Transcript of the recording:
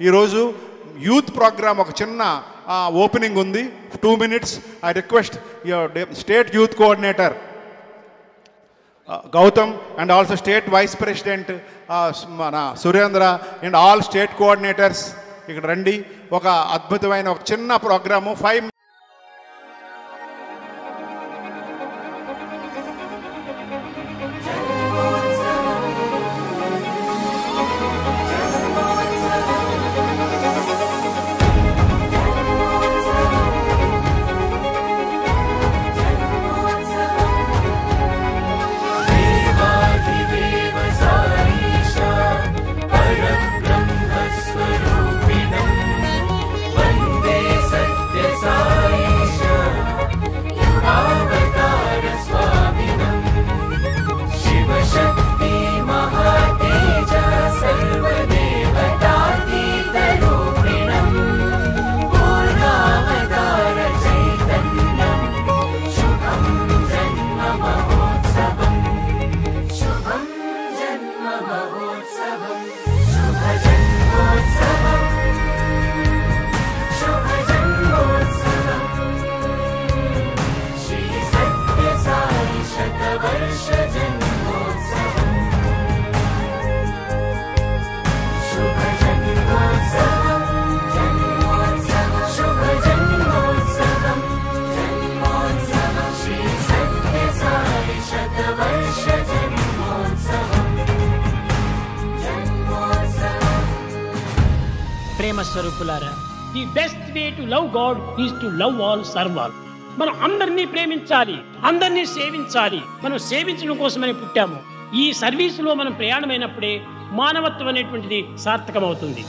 ఈరోజు youth programme ఒక చిన్న ఓపెనింగ్ ఉంది, 2 minutes. I request your state youth coordinator Gautam and also state vice president మన Surendra and all state coordinators ఇక్కడ రండి. ఒక అద్భుతమైన ఒక చిన్న ప్రోగ్రాము 5 స్వరూపులారా, the best way to love God is to love all, serve all. మనం అందరినీ ప్రేమించాలి, అందరినీ సేవించాలి. మనం సేవించడం కోసమని పుట్టాము. ఈ సర్వీసులో మనం ప్రయాణమైనప్పుడే మానవత్వం అనేటువంటిది సార్థకమవుతుంది.